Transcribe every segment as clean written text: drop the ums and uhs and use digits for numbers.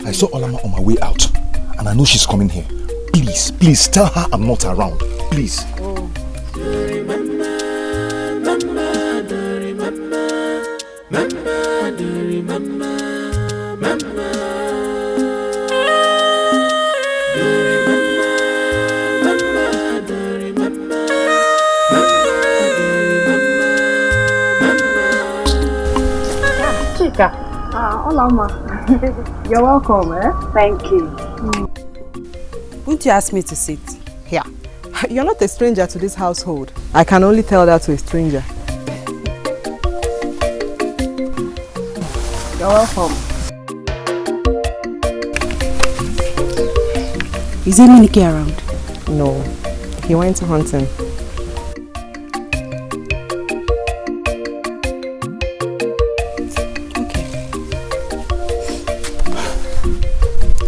I saw Olama on my way out, and I know she's coming here. Please, please tell her I'm not around. Please. Oh. Chika. Olama. You're welcome, eh? Thank you. Wouldn't you ask me to sit? Here. You're not a stranger to this household. I can only tell that to a stranger. You're welcome. Is Emenike around? No. He went hunting.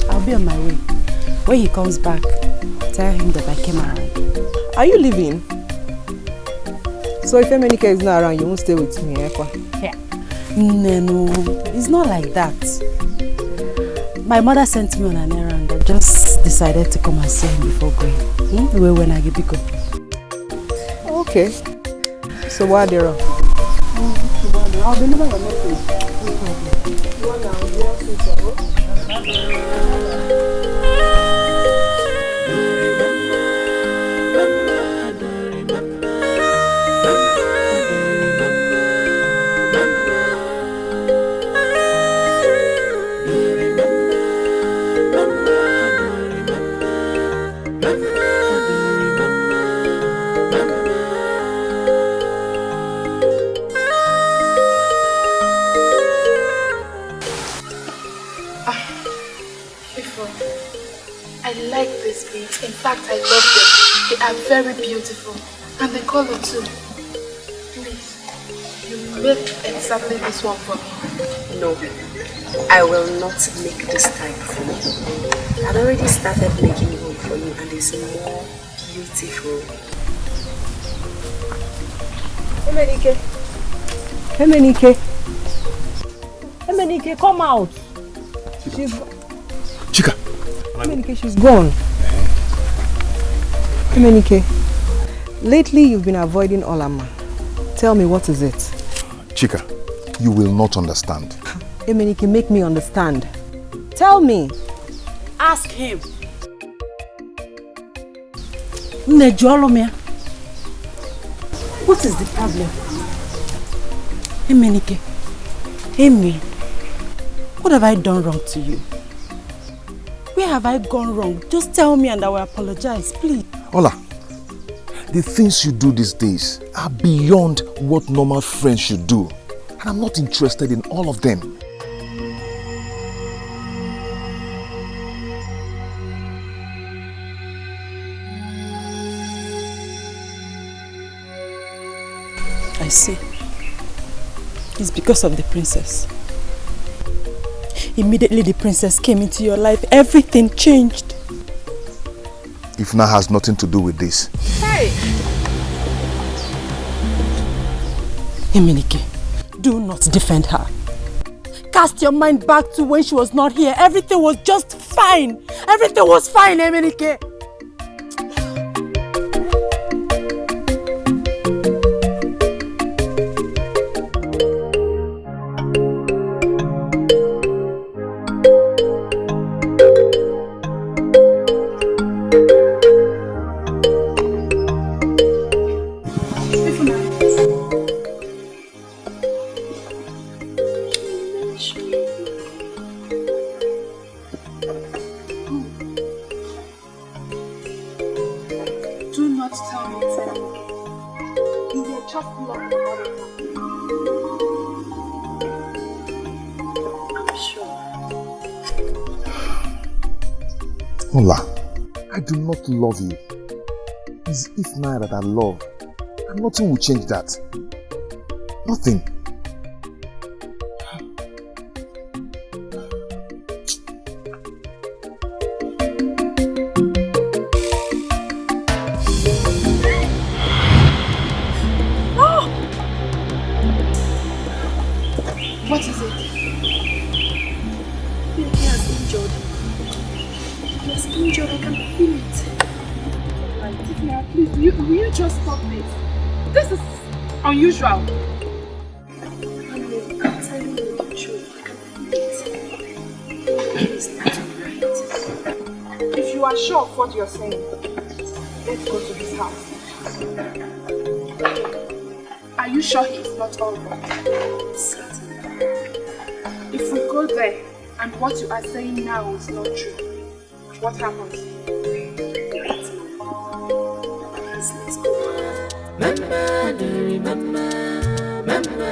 I'll be on my way. When he comes back, tell him that I came around. Are you leaving? So if Emenike is not around, you won't stay with me, eh? Yeah. No, it's not like that. My mother sent me on an errand. I just decided to come and see him before going. When I get pick up. Okay. So what are they wrong? I'll deliver your message. In fact, I love them. They are very beautiful. And the color too. Please, you make exactly this one for me. No, I will not make this type for you. I've already started making one for you and it's more beautiful. Emenike. Emenike. Emenike, come out. She's... Chika. Emenike, she's gone. Emenike, lately you've been avoiding Olama. Tell me, what is it? Chika, you will not understand. Emenike, make me understand. Tell me. Ask him. What is the problem? Emenike, Amy, what have I done wrong to you? Where have I gone wrong? Just tell me and I will apologize, please. Ola, the things you do these days are beyond what normal friends should do. And I'm not interested in all of them. I see. It's because of the princess. Immediately the princess came into your life, everything changed. Ifna has nothing to do with this. Hey! Emenike, do not defend her. Cast your mind back to when she was not here. Everything was just fine. Everything was fine, Emenike. Ola, I do not love you. It's Ifna that I love. And nothing will change that. Nothing. Oh! What is it? He has been injured. He's injured, I can feel it. Right, please, will you just stop this? This is unusual. I'm telling you the truth, I can feel it. It's not right. If you are sure of what you're saying, let's go to his house. Are you sure he is not all right? Certainly. If we go there and what you are saying now is not true, what happens? Let's go. Mama, Dori, Mama, Mama.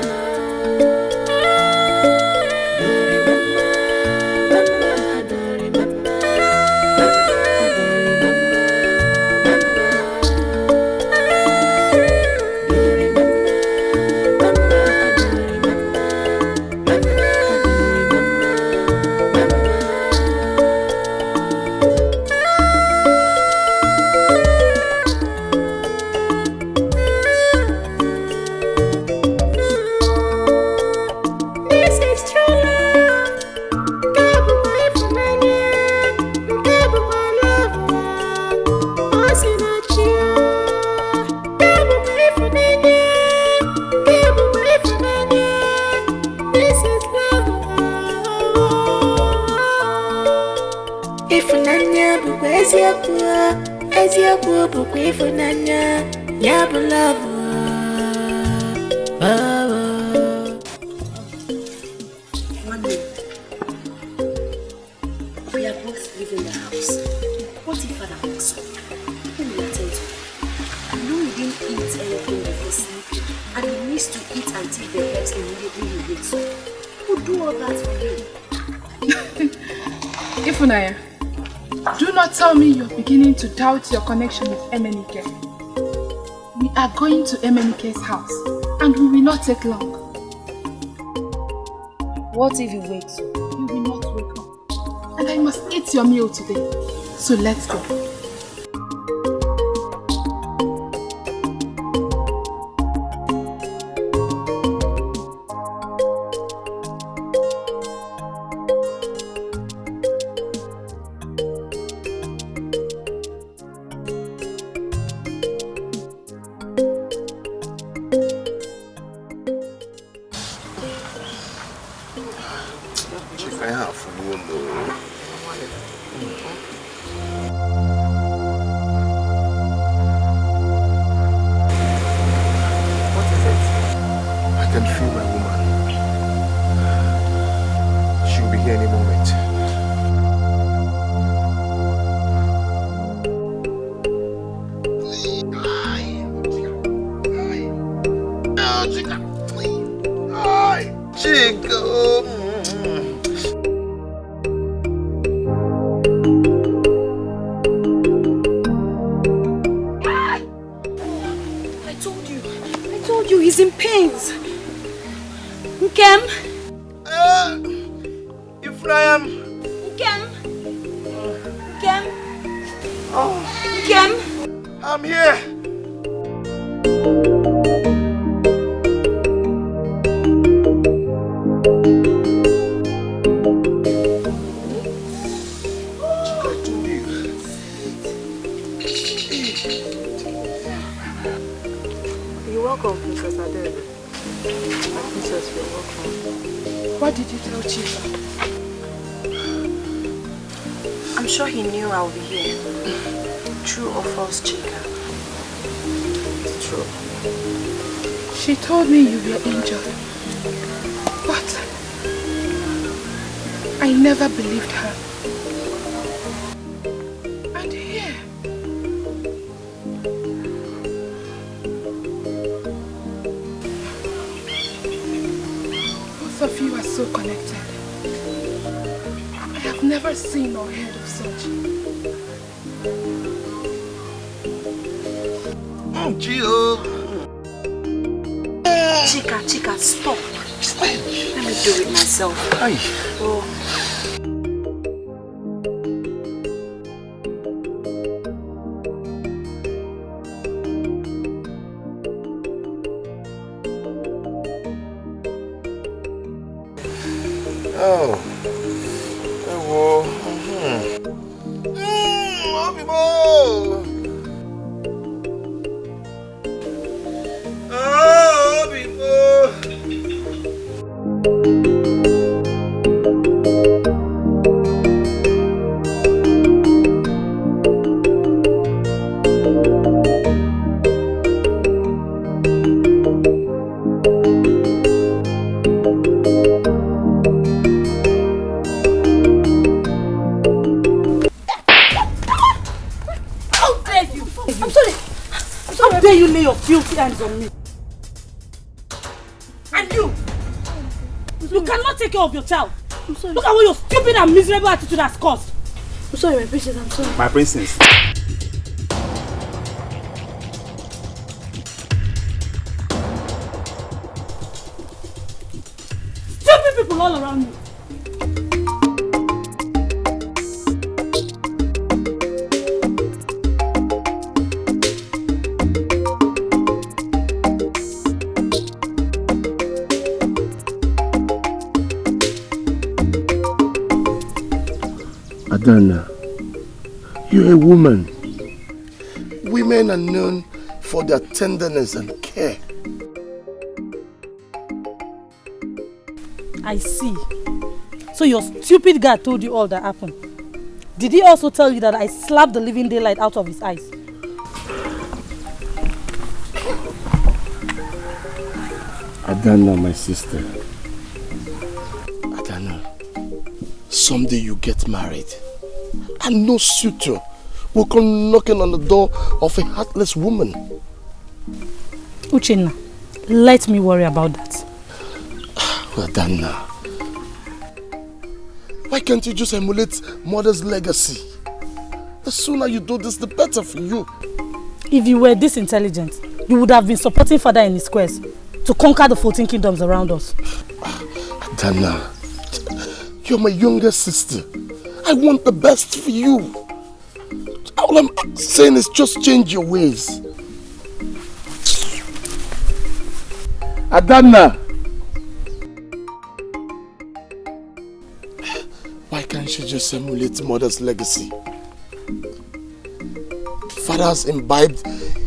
Ifunanya, Yabulava. One minute. We are both leaving the house. What if Father wakes up? Who will attend to him? I know he didn't eat anything before sleeping, and he needs to eat and take the herbs immediately he wakes up. Who do all that for him? Ifunanya, do not tell me you're beginning to doubt your connection with Emenike. We are going to Emenike's house, and we will not take long. What if he wakes up? You will not wake up. And I must eat your meal today. So let's go. What did you tell Chifa? I'm sure he knew I'll be here. True or false, Chika? It's true. She told me you were injured. But I never believed her. And here, both of you are so connected. I have never seen or heard of such. Chika, stop. Let me do it myself. Aye. Oh. Oh, well, dare you lay your filthy hands on me? And you cannot take care of your child. I'm sorry. Look at what your stupid and miserable attitude has caused. I'm sorry, my princess, I'm sorry. My princess. Stupid people all around me. Adana, you're a woman. Women are known for their tenderness and care. I see. So your stupid guy told you all that happened. Did he also tell you that I slapped the living daylight out of his eyes? Adana, my sister. Adana, someday you get married. And no suitor will come knocking on the door of a heartless woman. Uchenna, let me worry about that. Adana, why can't you just emulate mother's legacy? The sooner you do this, the better for you. If you were this intelligent, you would have been supporting father in his quest to conquer the 14 kingdoms around us. Adana, you're my younger sister. I want the best for you. All I'm saying is just change your ways. Adana! Why can't you just emulate mother's legacy? Father has imbibed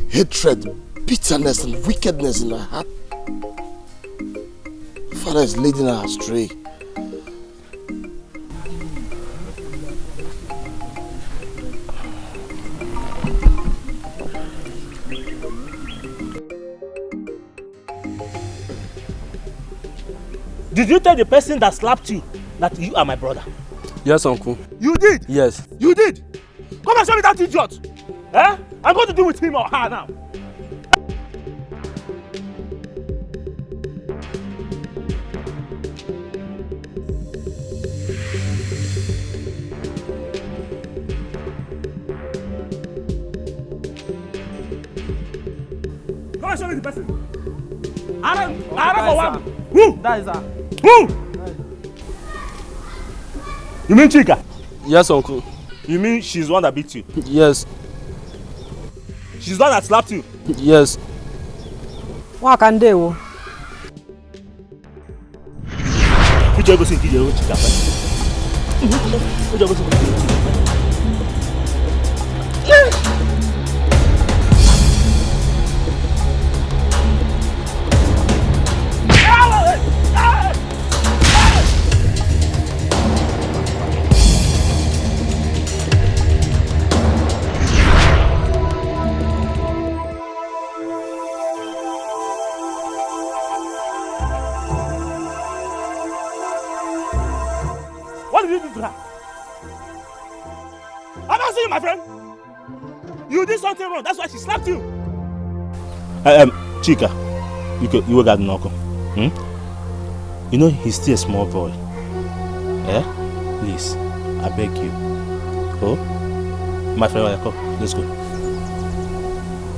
hatred, bitterness and wickedness in her heart. Father is leading her astray. Did you tell the person that slapped you that you are my brother? Yes, uncle. You did? Yes. You did? Come and show me that idiot! Eh? I'm going to deal with him or her now. Come and show me the person. I don't for one. Who? That is her. Who? You mean Chika? Yes, uncle. You mean she's the one that beat you? Yes. She's the one that slapped you? Yes. What can they do? Which you go see Chika? Which you go see? What did you do to her? I'm not seeing you, my friend. You did something wrong. That's why she slapped you. Chika, you will get Noko. You know he's still a small boy. Eh? Please, I beg you. Oh, my friend, come. Let's go.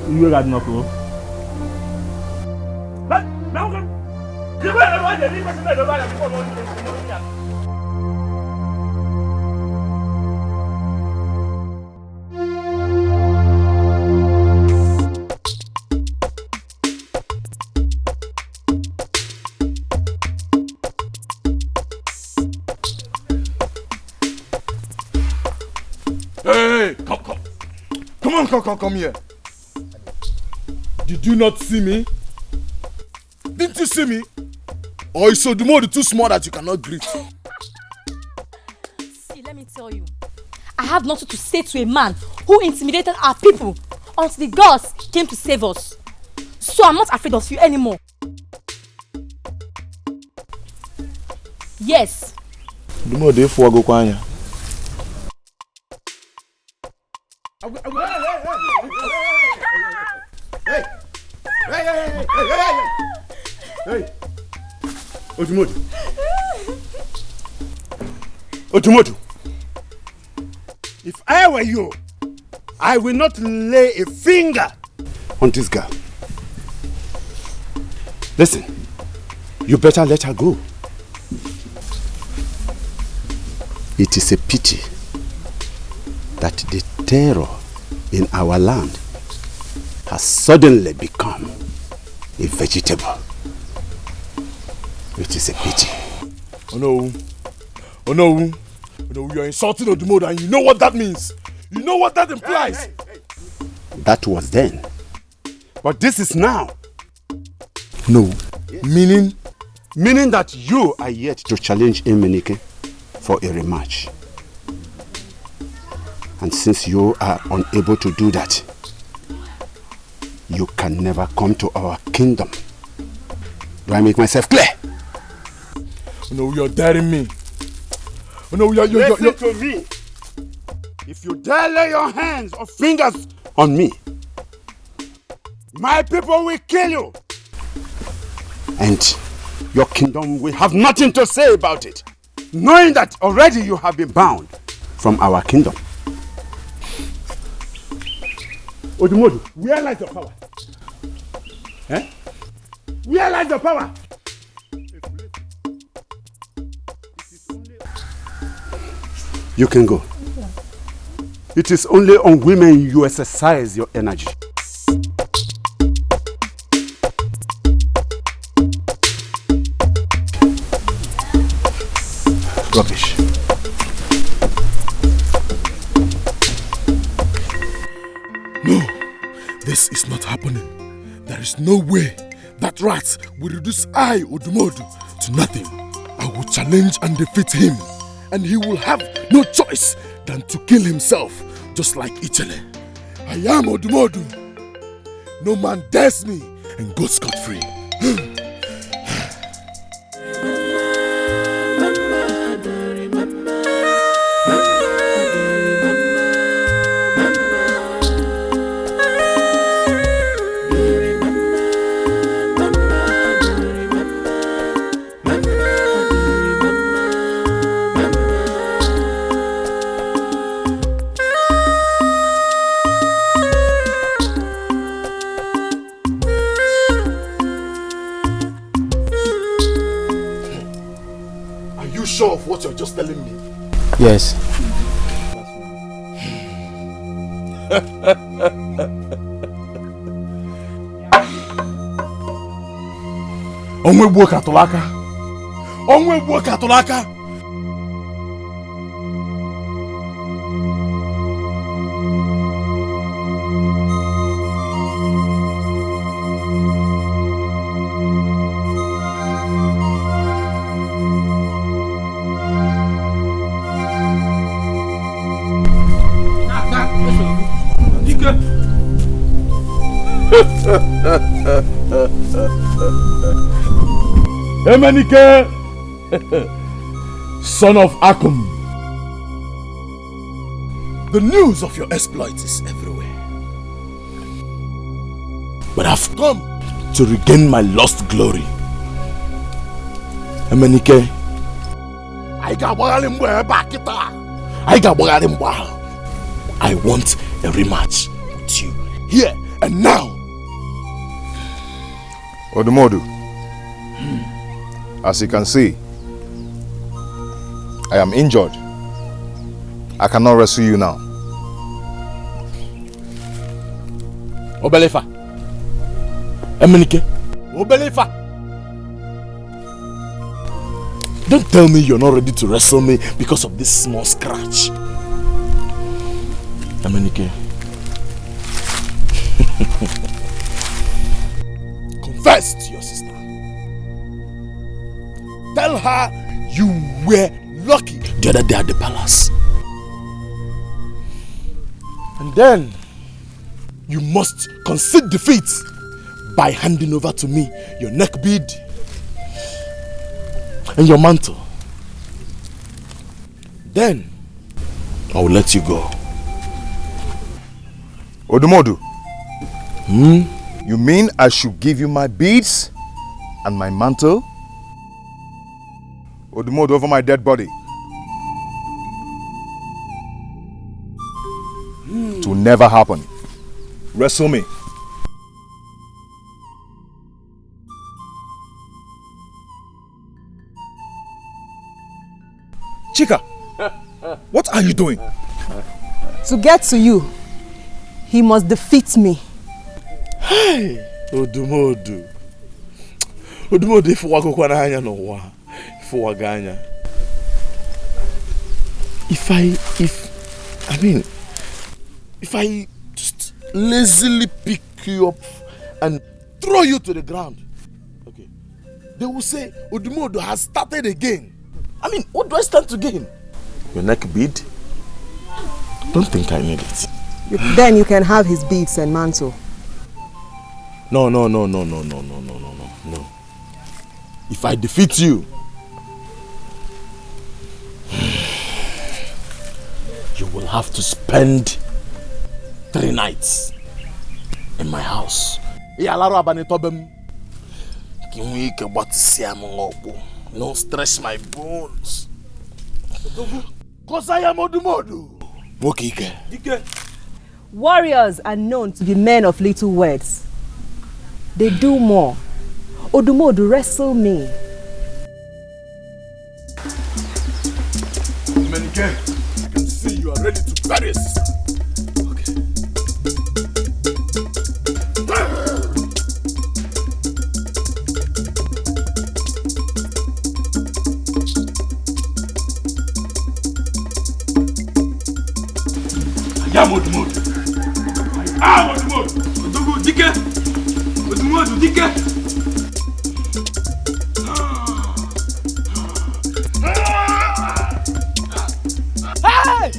You will get Noko. Now come. You will not the person that you want. Hey, come here. Did you not see me? Didn't you see me? Or is Odumodu too small that you cannot greet? See, let me tell you. I have nothing to say to a man who intimidated our people until the gods came to save us. So I'm not afraid of you anymore. Yes. Odumodu Efuwago Kwanya. Hey! Hey! Odumodu! Odumodu! If I were you, I will not lay a finger on this girl. Listen, you better let her go. It is a pity that the terror in our land has suddenly become a vegetable. It is a pity. Oh no. Oh no. Oh no, you're insulting Odumodu and you know what that means. You know what that implies. Hey. That was then. But this is now. No. Yes. Meaning that you are yet to challenge Emenike for a rematch. And since you are unable to do that, you can never come to our kingdom. Do I make myself clear? Oh no, you're daring me. Oh no, Listen to me. If you dare lay your hands or fingers on me, my people will kill you. And your kingdom will have nothing to say about it, knowing that already you have been bound from our kingdom. Odumodu, where lies your power? Eh? Where lies your power? You can go. It is only on women you exercise your energy. Rubbish. No, this is not happening. There is no way that rat will reduce I, Odumodu, to nothing. I will challenge and defeat him, and he will have no choice than to kill himself, just like Ichele. I am Odumodu. No man dares me and go scot-free. Of what you're just telling me? Yes. Onwe katolaka. Onwe katolaka. Emenike, son of Akum, the news of your exploits is everywhere. But I've come to regain my lost glory. Emenike, I want a rematch with you here and now. Odumodu, as you can see, I am injured. I cannot rescue you now. Obelefa, Emenike, Obelefa. Don't tell me you're not ready to wrestle me because of this small scratch. Emenike. Confess to your sister. Tell her you were lucky the other day at the palace. And then you must concede defeat by handing over to me your neck bead and your mantle. Then I will let you go. Odumodu. You mean I should give you my beads and my mantle? Odumodu over my dead body. It will never happen. Wrestle me. Chika, what are you doing? To get to you, he must defeat me. Hey, Odumodu. Odumodu ifuwa kukwana hanya no wa. Ifuwa ganya. If I just lazily pick you up and throw you to the ground, okay, they will say Odumodu has started again. I mean, what do I stand to gain? Your neck bead? Don't think I need it. Then you can have his beads and mantle. No. If I defeat you, you will have to spend 3 nights in my house. Don't stress my bones. Cause I am Odumodu. Dikeh. Warriors are known to be men of little words. They do more. Odumodu, wrestle me. Emenike, I can see you are ready to bury your sister. I am Odumodu. I am Odumodu. Odumodu, Dikeh. Odumodu, Dikeh. Hey!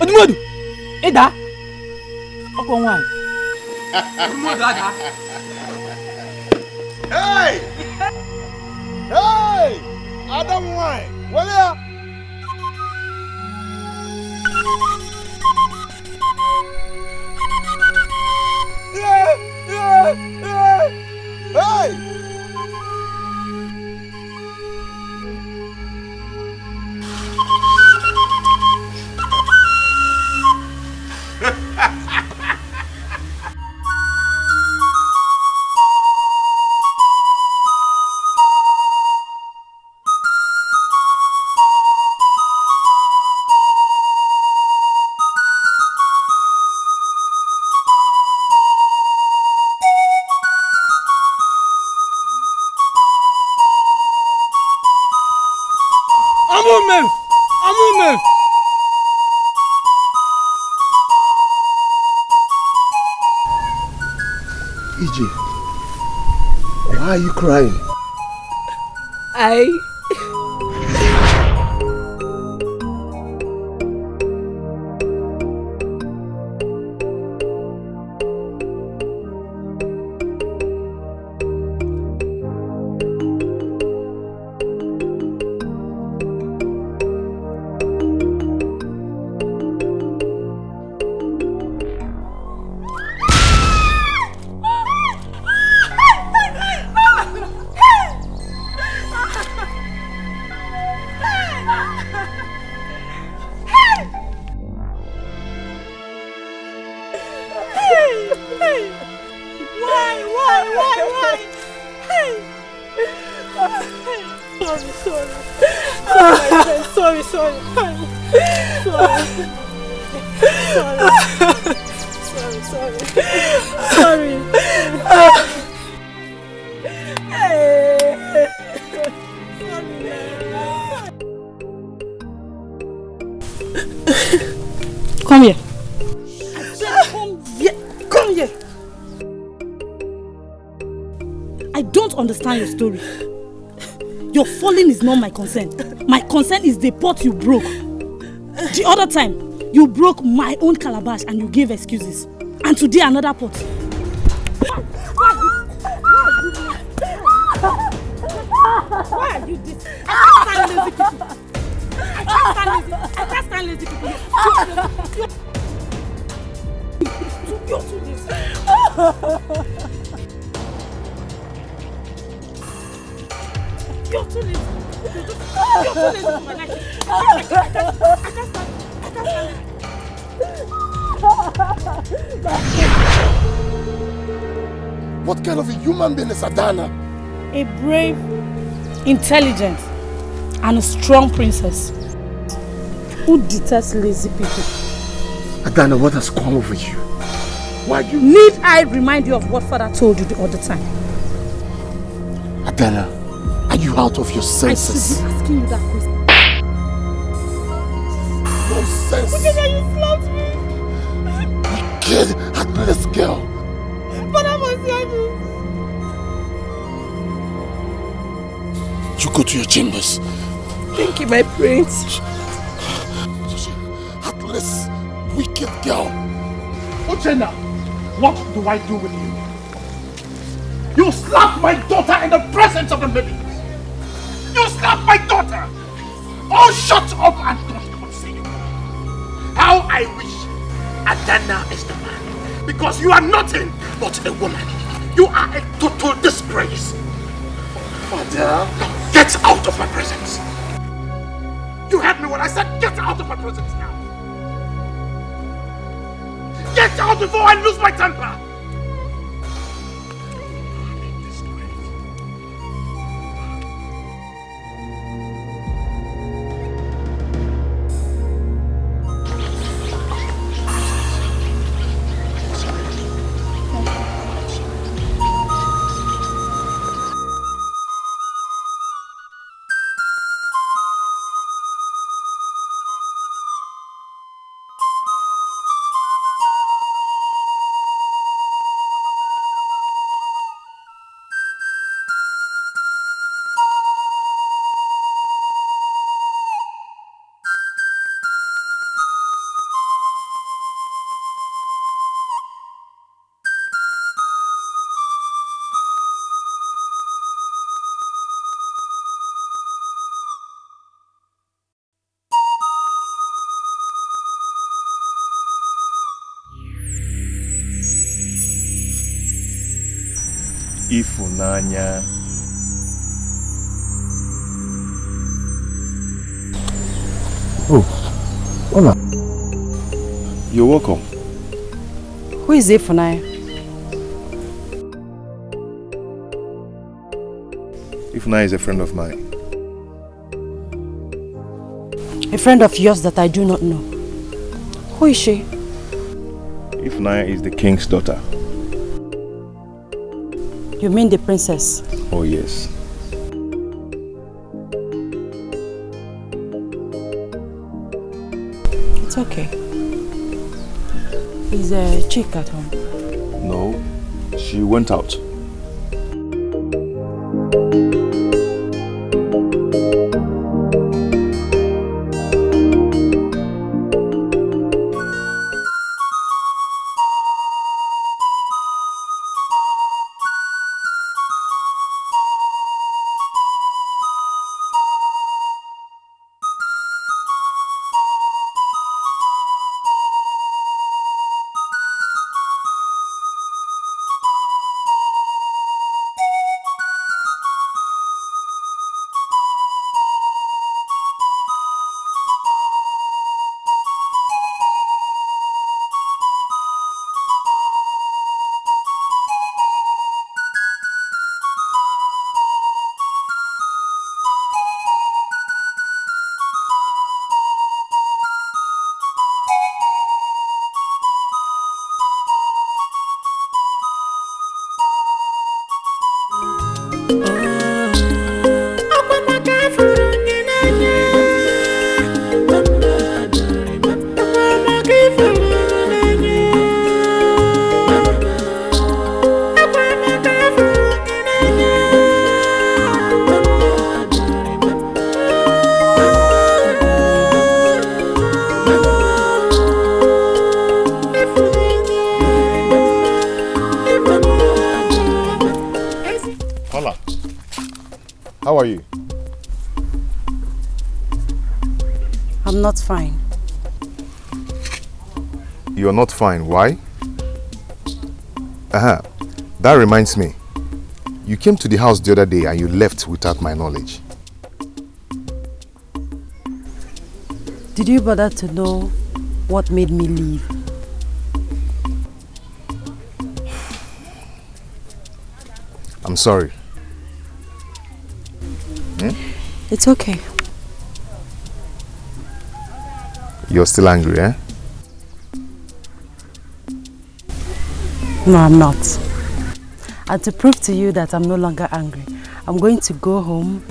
Odumodu! Eda! Okonwai. Odumodu ada. Hey! Hey! Adam wine. Well, yeah. Hey! EJ, why are you crying? Come here. Come here. I don't understand your story. Your falling is not my concern. My concern is the pot you broke. The other time, you broke my own calabash and you gave excuses. And today another pot. Why are you this? I can't stand lazy people. I can't stand lazy people. You're too this. You're too late. You're too late for my life. I can't stand it. What kind of a human being is Adana? A brave, intelligent, and a strong princess who detests lazy people. Adana, what has come over you? Why you... Need I remind you of what father told you the other time? Adana, are you out of your senses? I should be asking you that question. Nonsense! Because you slapped me! Wicked, heartless girl! But I was like You go to your chambers. Thank you, my prince. Heartless, wicked girl. Uchenna, what do I do with you? You slapped my daughter in the presence of the ladies. You slapped my daughter. Oh, shut up and don't even say it. How I wish Adana is the man. Because you are nothing but a woman. You are a total disgrace. Father, get out of my presence. You heard me when I said get out of my presence now. Get out before I lose my temper. Ifunanya. Oh, hola. You're welcome. Who is Ifunanya? Ifunanya is a friend of mine. A friend of yours that I do not know. Who is she? Ifunanya is the king's daughter. You mean the princess? Oh yes. It's okay. Is a chick at home? No, she went out. How are you? I'm not fine. You're not fine. Why? That reminds me. You came to the house the other day and you left without my knowledge. Did you bother to know what made me leave? I'm sorry. It's okay. You're still angry, eh? No, I'm not. And to prove to you that I'm no longer angry, I'm going to go home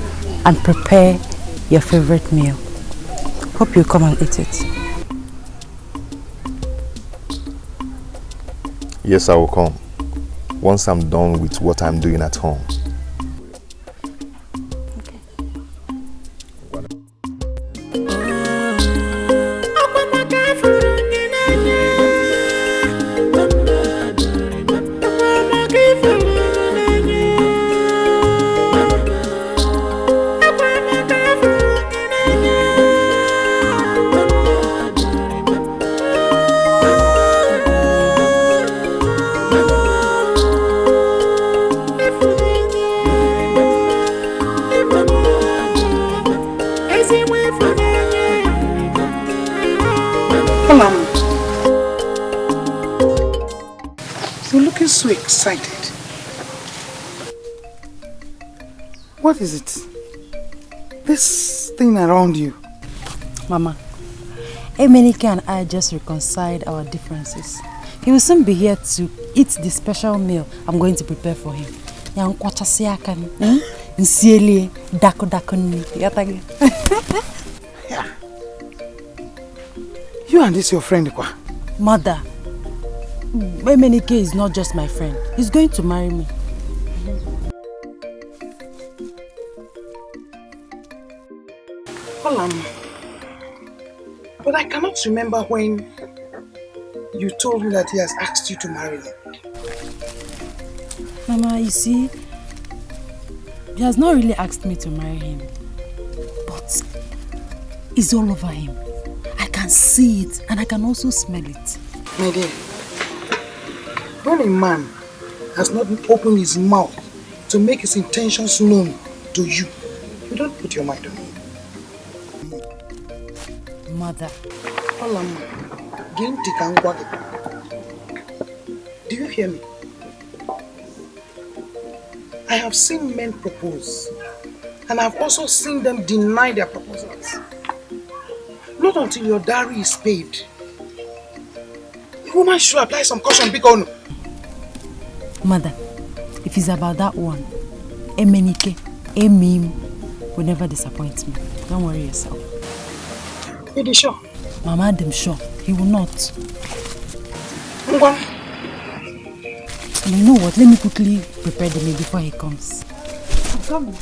and prepare your favorite meal. Hope you come and eat it. Yes, I will come. Once I'm done with what I'm doing at home. So excited. What is it? This thing around you? Mama, Emenike and I just reconciled our differences. He will soon be here to eat the special meal I'm going to prepare for him. You and this your friend, Kwa? Mother, Emenike is not just my friend. He's going to marry me. But I cannot remember when you told me that he has asked you to marry him. Mama, you see, he has not really asked me to marry him. But it's all over him. I can see it and I can also smell it. My dear, when a man has not opened his mouth to make his intentions known to you, you don't put your mind on him. Mother. Do you hear me? I have seen men propose, and I have also seen them deny their proposals. Not until your dowry is paid. A woman should apply some caution, because Mother, if it's about that one, Emenike, Emim will never disappoint me. Don't worry yourself. Are you sure? Mama, I'm sure. He will not. And you know what? Let me quickly prepare the meal before he comes. I'm coming.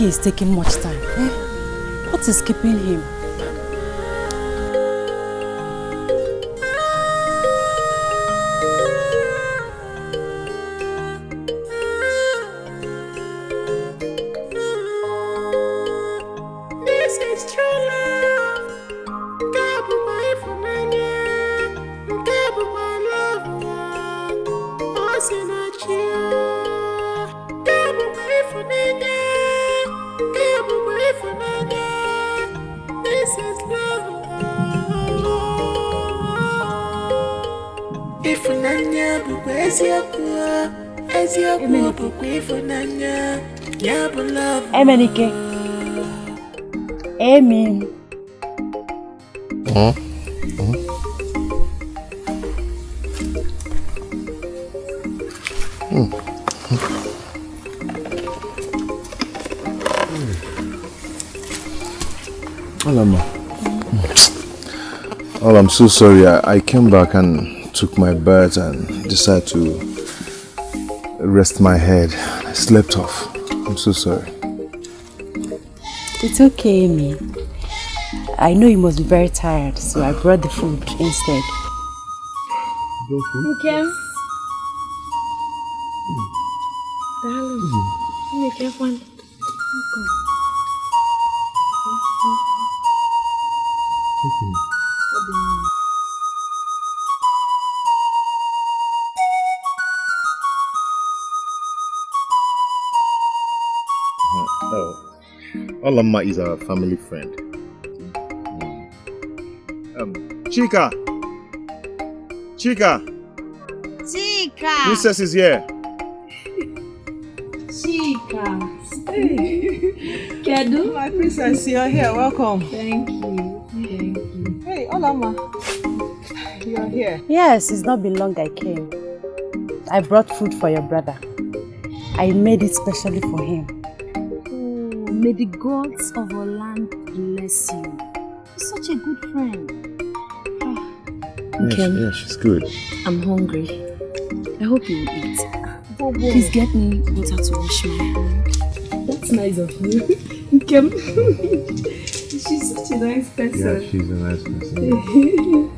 Is taking much time. What is keeping him? This is true love. Ifunanya bukwe eziokwu bukwe Ifunanya Nyabu love Emenike. Amen. Oh, I'm so sorry. I came back and took my bath and decided to rest my head. I slept off. I'm so sorry. It's okay, Amy. I know you must be very tired, so I brought the food instead. Okay. Darling, make it fun. Oh, Olama is our family friend. Chika! Princess is here. Chika. Kedu? My princess, you're here. Welcome. Thank you. Hey, Olama. You're here. Yes, it's not been long I came. I brought food for your brother. I made it specially for him. May the gods of our land bless you. You're such a good friend. Yeah, she's good. I'm hungry. I hope you will eat. Please get me water to wash my hand. That's nice of you. Nkem. She's such a nice person. Yeah, she's a nice person.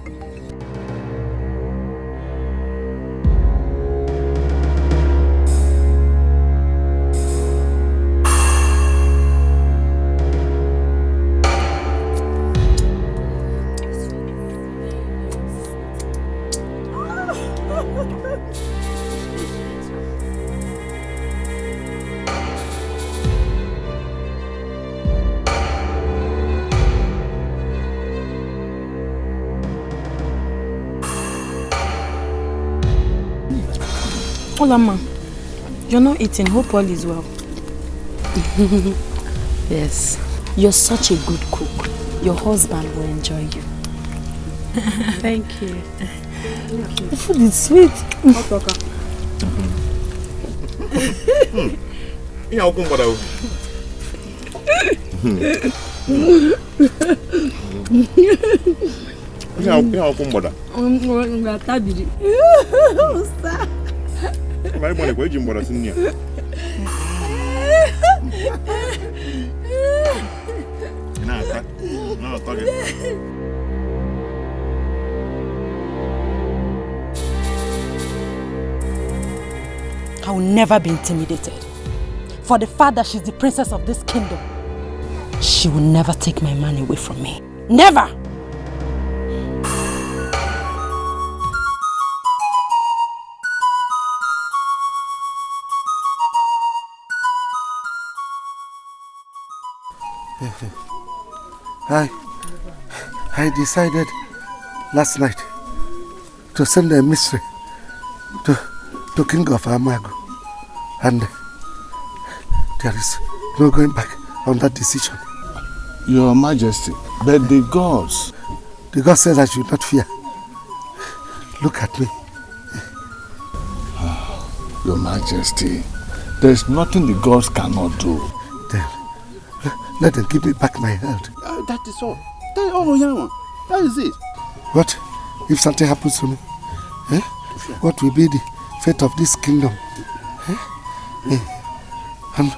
Olama, you're not eating. Hope all is well. Yes. You're such a good cook. Your husband will enjoy you. Thank you. The food is sweet. I will never be intimidated. For the fact that she's the princess of this kingdom, she will never take my man away from me. Never! I decided last night to send a mystery to King of Amago, and there is no going back on that decision. Your Majesty, but the gods... The God says I should not fear. Look at me. Your Majesty, there is nothing the gods cannot do. Then let them give me back my health. That is all. That is all, Yama. That is it. What if something happens to me? Eh? What will be the fate of this kingdom? Eh? And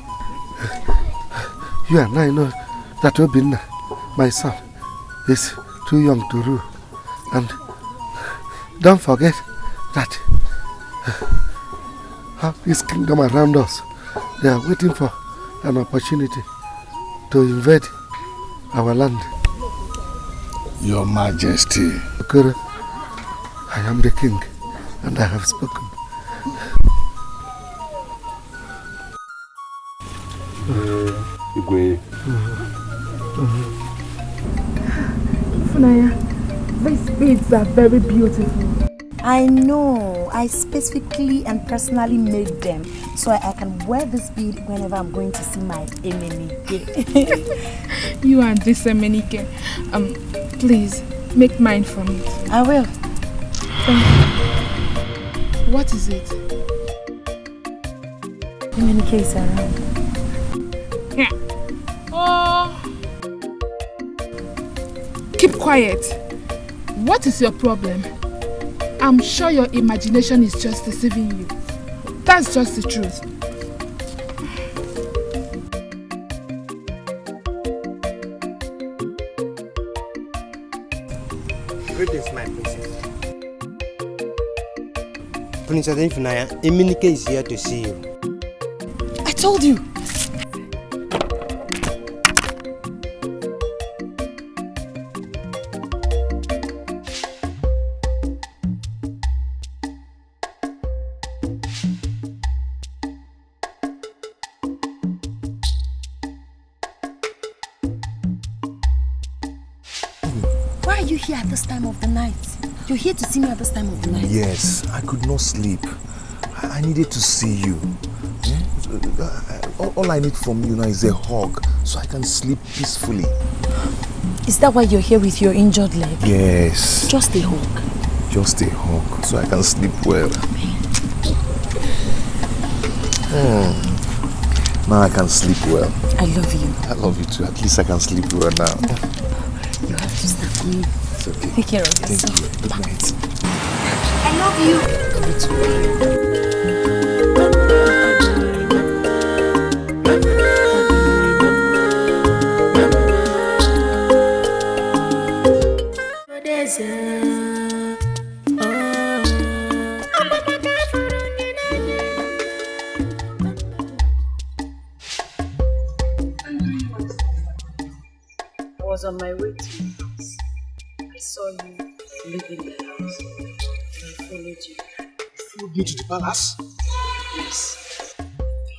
you and I know that Obinna, my son, is too young to rule. And don't forget that this kingdom around us, they are waiting for an opportunity to invade our land. Your Majesty. Okoro, I am the king, and I have spoken. Ibekwe. Ifunanya, these beads are very beautiful. I know. I specifically and personally made them so I can wear this bead whenever I'm going to see my Emenike. You and this Emenike. Please, make mine for me. I will. Thank you. What is it? Emenike is around. Yeah. Oh. Keep quiet. What is your problem? I'm sure your imagination is just deceiving you. That's just the truth. Greetings, my princess. Princess Ifunanya, Emenike is here to see you. I told you. Why are you here at this time of the night? You're here to see me at this time of the night? Yes, I could not sleep. I needed to see you. All I need from you now is a hug so I can sleep peacefully. Is that why you're here with your injured leg? Yes. Just a hug. Just a hug so I can sleep well. Now I can sleep well. I love you. I love you too. At least I can sleep well now. You have to stop me. It's okay. Take care of yourself. Thank you. Good night. I love you. I was on my way to your house. I saw you leaving the house. I followed you. You followed me to the palace? Yes.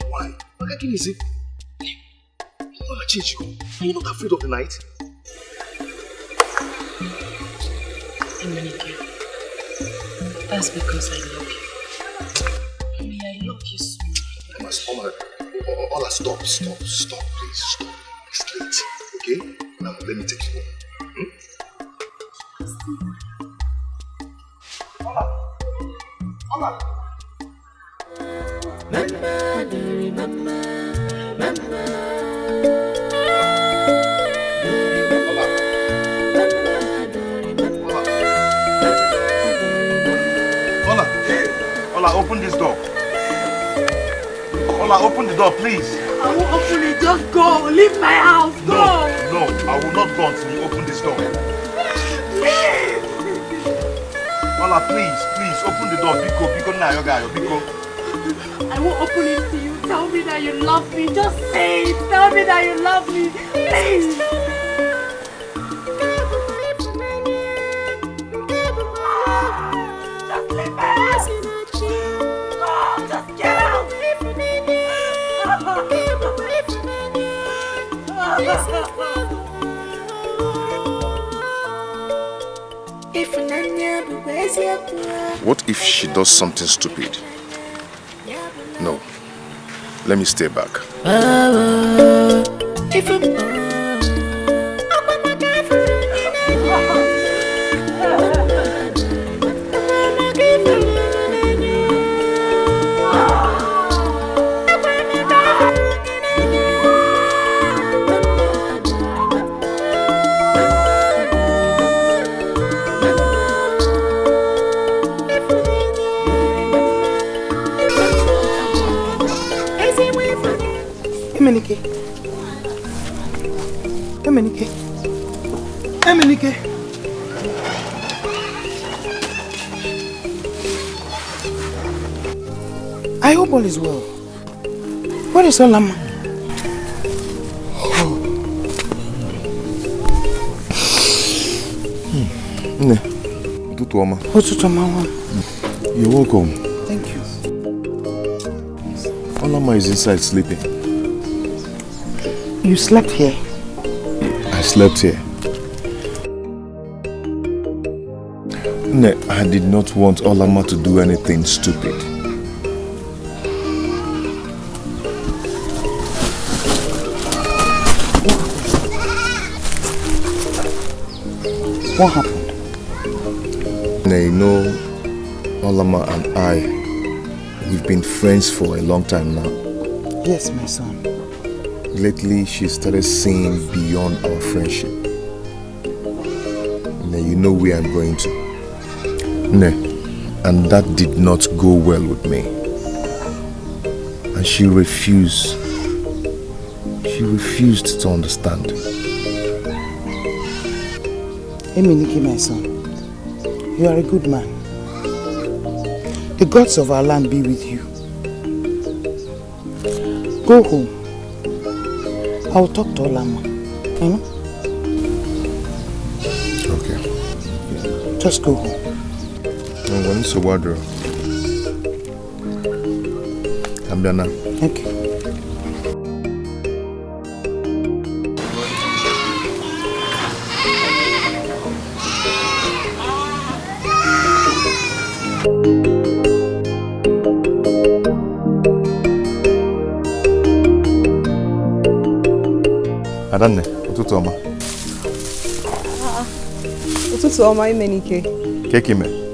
Why? What is it? You're not a change you. Are you not afraid of the night? Emenike, that's because I love you. I mean, I love you so much. Ola, stop, please, stop. It's late, okay? Now, let me take you home. Ola. Ola, open this door. Ola, open the door, please. I won't open it. Just go. Leave my house. Go. No, I will not go until you open this door. Please. Ola, please, open the door. Biko, na yoga, Biko. I won't open it to you. Tell me that you love me. Just say it. Tell me that you love me. Please. Just leave my house. No, just get out. What if she does something stupid? No. Let me stay back. Emenike. I hope all is well. Where is Olama? You're welcome. Thank you. Olama is inside sleeping. You slept here? I slept here. I did not want Olama to do anything stupid. What happened? You know, Olama and I, we've been friends for a long time now. Yes, my son. Lately, she started seeing beyond our friendship. You know where I'm going to. And that did not go well with me. And she refused. She refused to understand. Emenike, my son, you are a good man. The gods of our land be with you. Go home. I will talk to Olama. You know? Okay. Just go home. When it's a wardrobe. I'm done now. Okay. Adanne, ụtụtụ ọma. Ụtụtụ ọma, Emenike. Kekime.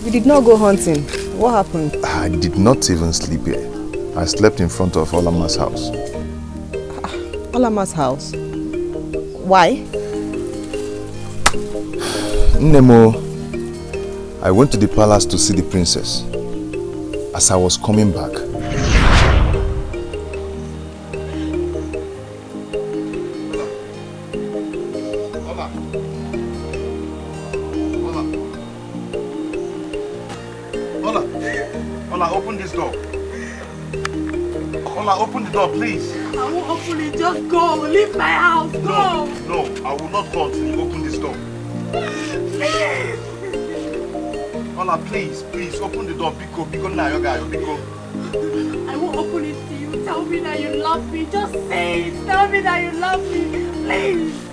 We did not go hunting. What happened? I did not even sleep here. I slept in front of Olama's house. Olama's house? Why? Nemo, I went to the palace to see the princess. As I was coming back, Open this door. Ola, open the door, please. I won't open it. Just go. Leave my house. Go. No, I will not go until you open this door. Please. Ola, please, open the door. Biko, na yoga, Biko. I won't open it to you. Tell me that you love me. Just say it. Tell me that you love me. Please.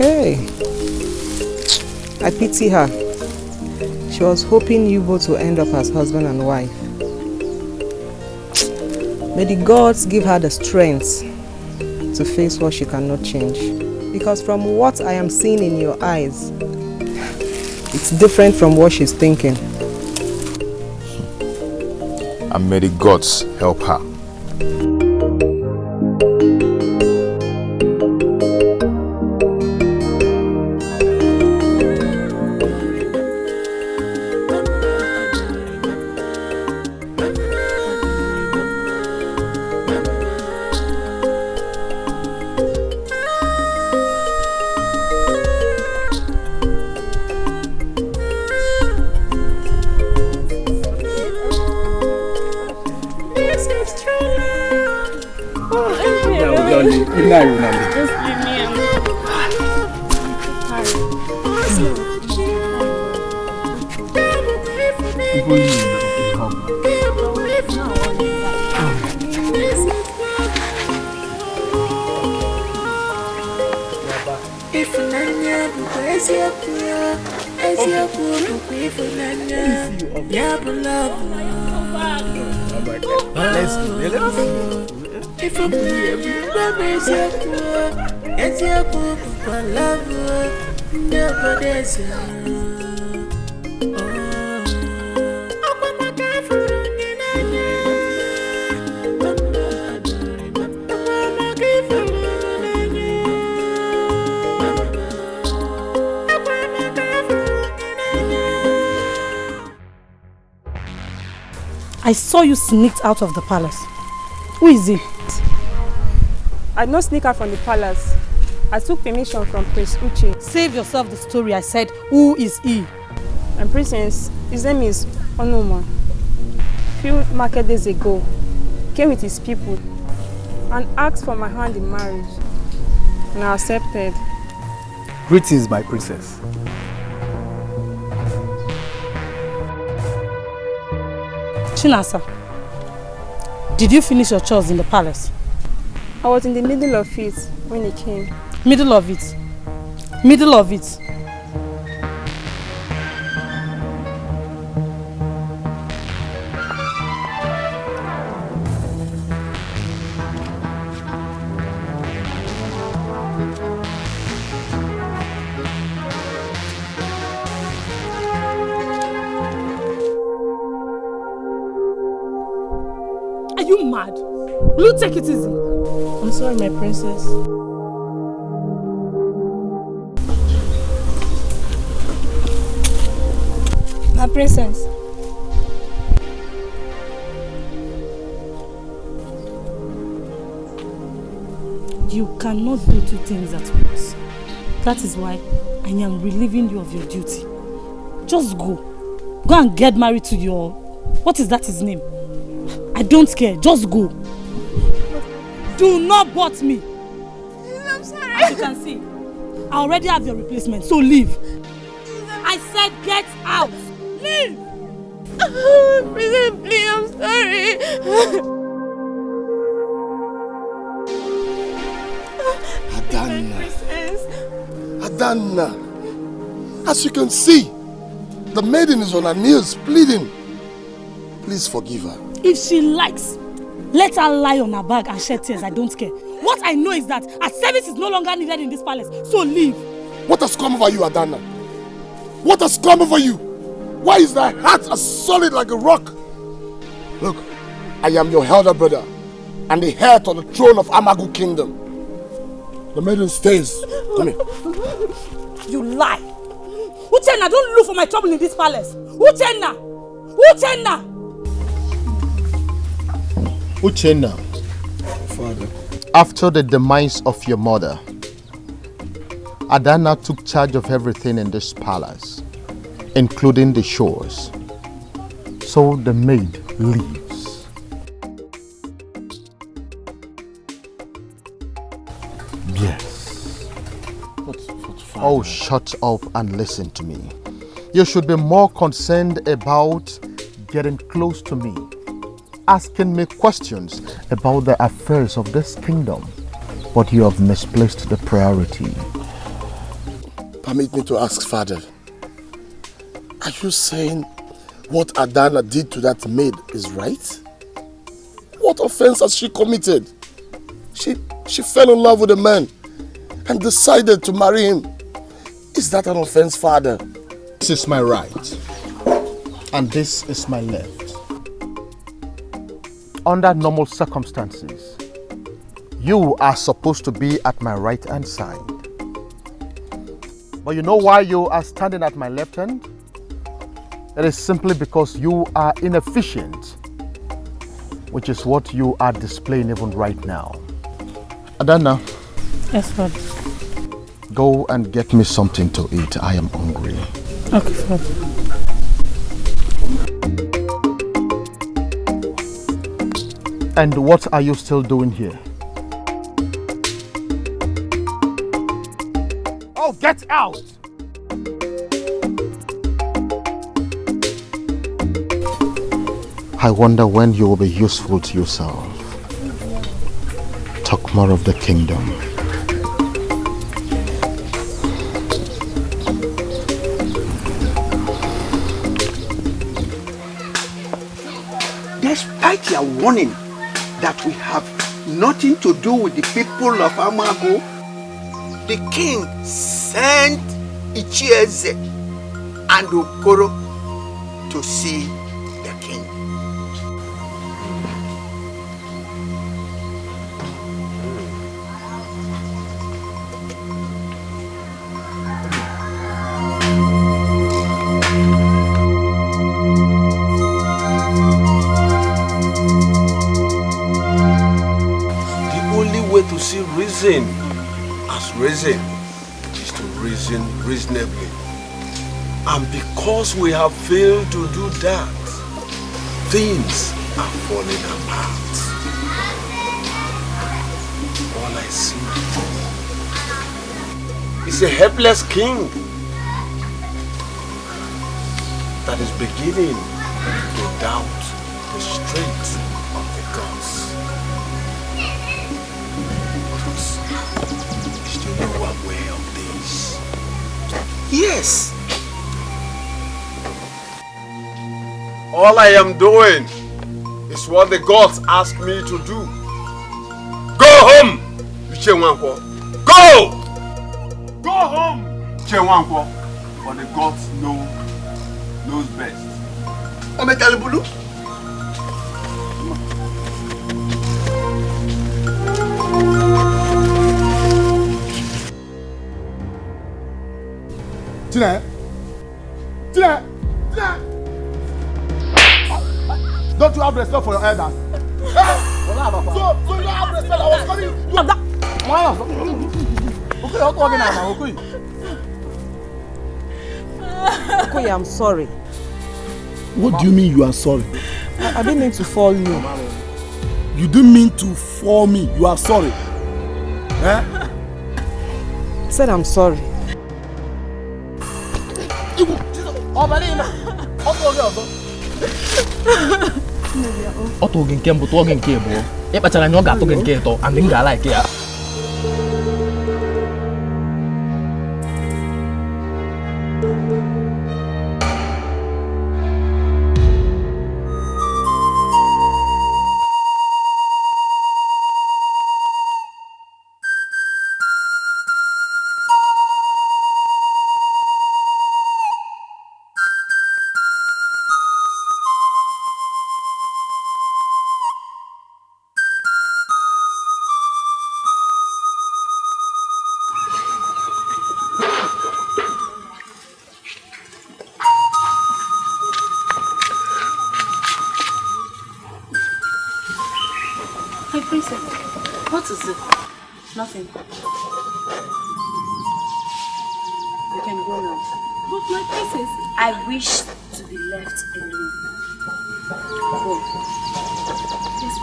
Hey, I pity her. She was hoping you both will end up as husband and wife. May the gods give her the strength to face what she cannot change. Because from what I am seeing in your eyes, it's different from what she's thinking. and may the gods help her. I saw you sneaked out of the palace. Who is he? I did not sneak out from the palace. I took permission from Prince Uche. Save yourself the story. I said, who is he? And Princess, his name is Onoma. A few market days ago, came with his people and asked for my hand in marriage. And I accepted. Greetings, my princess. Chinasa, Did you finish your chores in the palace? I was in the middle of it when he came. Middle of it? Middle of it? Are you mad? Will you take it easy? I'm sorry, my princess. My princess. You cannot do two things at once. That is why I am relieving you of your duty. Just go. Go and get married to your... What is that his name? I don't care. Just go. Do not butt me. I'm sorry. As you can see, I already have your replacement, so leave. I said get out. Leave. Princess, please, I'm sorry. Adana, as you can see, the maiden is on her knees pleading. Please forgive her. If she likes, let her lie on her back and shed tears. I don't care. What I know is that her service is no longer needed in this palace, so leave. What has come over you, Adana? What has come over you? Why is thy heart as solid like a rock? Look, I am your elder brother and the heir to the throne of Amagu Kingdom. The maiden stays. Come here. You lie. Uchenna, don't look for my trouble in this palace. Uchenna! Uchenna! Uchenna, Father, after the demise of your mother, Adana took charge of everything in this palace, including the shores. So the maid leaves. Yes. Oh, shut up and listen to me. You should be more concerned about getting close to me, asking me questions about the affairs of this kingdom. But you have misplaced the priority. Permit me to ask, Father. Are you saying what Adana did to that maid is right? What offense has she committed? She fell in love with a man and decided to marry him. Is that an offense, Father? This is my right, and this is my left. Under normal circumstances, you are supposed to be at my right hand side. But you know why you are standing at my left hand? It is simply because you are inefficient, which is what you are displaying even right now. Adana. Yes, Father. Go and get me something to eat. I am hungry. Okay, Father. And what are you still doing here? Oh, get out! I wonder when you will be useful to yourself. Talk more of the kingdom. Despite your warning that we have nothing to do with the people of Amago, the king sent Ichieze and Okoro to see the king. To see reason as reason is to reason reasonably, and because we have failed to do that, things are falling apart. All I see is a helpless king that is beginning to doubt the strength of the gods. Yes. All I am doing is what the gods ask me to do. Go home, Chenwankwo. Go! Go home, Chenwankwo. For the gods knows best. Omekalibulu. Tina! Don't you have respect for your elders? So you don't have respect. I was calling you. Okoye, I'm sorry. What do you mean you are sorry? I didn't mean to fall you. You didn't mean to fall me. You are sorry. Eh? I said I'm sorry. Oto gen kembo to gen kebo. E pachara nyo ga to gen keto and nga like ya. Nothing. You can go now. But my princess, I wish to be left alone. Go. Yes,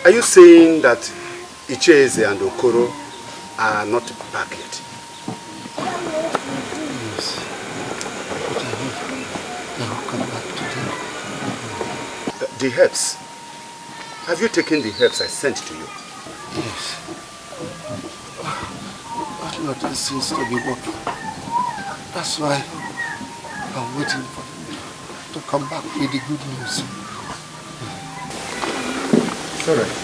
Are you saying that Icheze and Okoro are not back yet? Yes. But I hope they will come back today. The herbs. Have you taken the herbs I sent to you? Yes. But nothing seems to be working. That's why I'm waiting for them to come back with the good news. It's all right.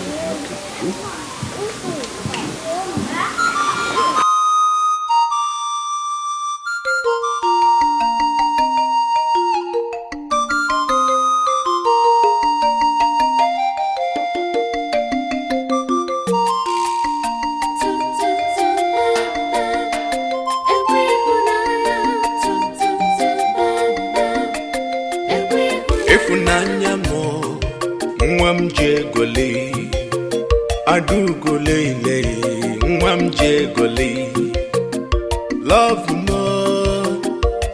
Ifunanya mo mwam jegole adugole ile mwam jegole love mo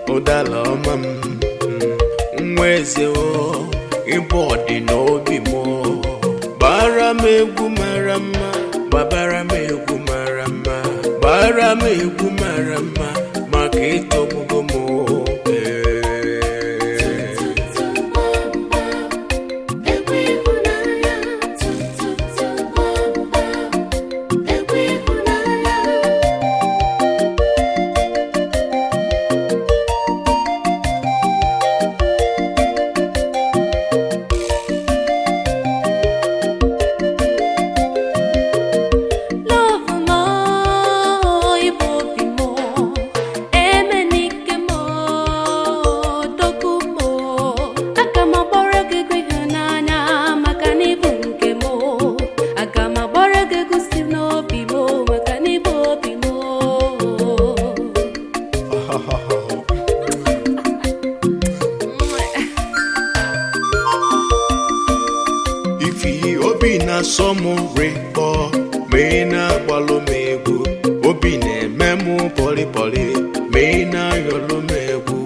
odala mam mweze o ibodi no bi mo bara megwu marama babara megwu marama bara megwu marama makito bugomo somo repo Mena walomegu Obine memu poli poli Mena yolomegu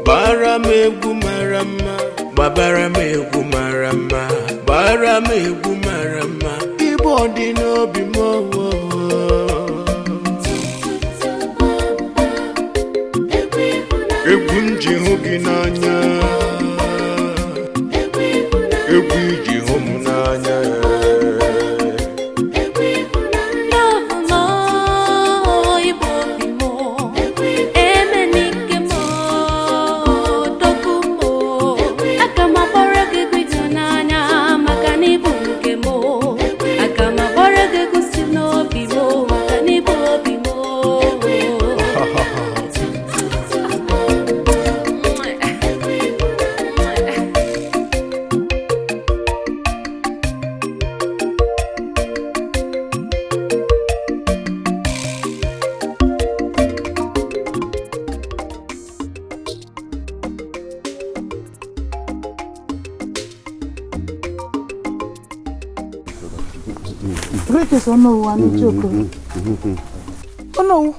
Bara megu marama Babara megu marama Bara megu marama Ibodi no bimo Egunji hoginanya Egunji homunanya Oh no, I'm joking. Oh no.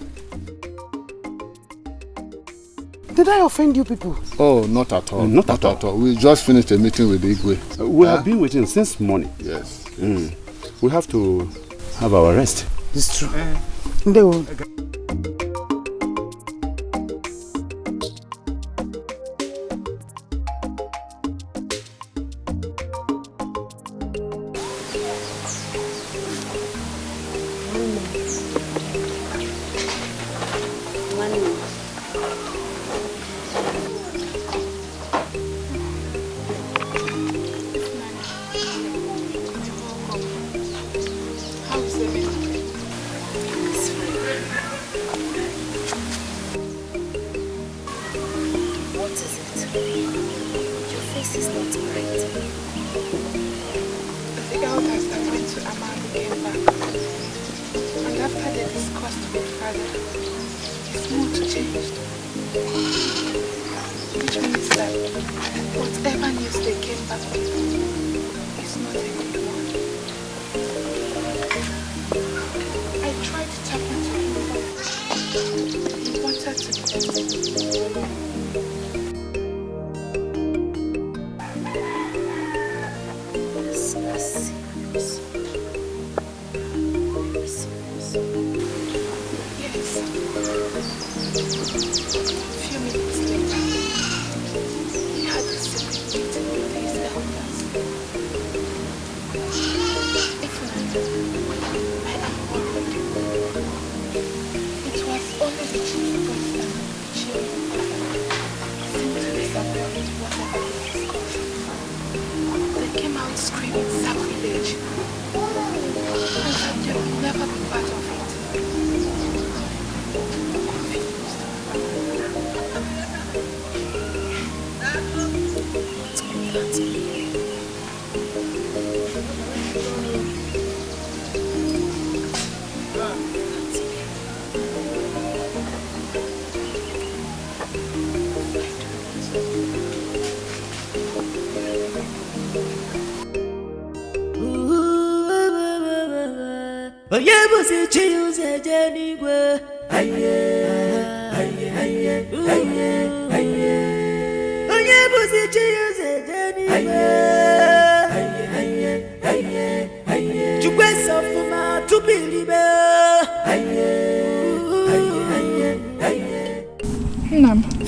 Did I offend you people? Oh, not at all. Not at all. We just finished a meeting with Igwe. We have been waiting since morning. Yes. We have to have our rest. It's true. They will.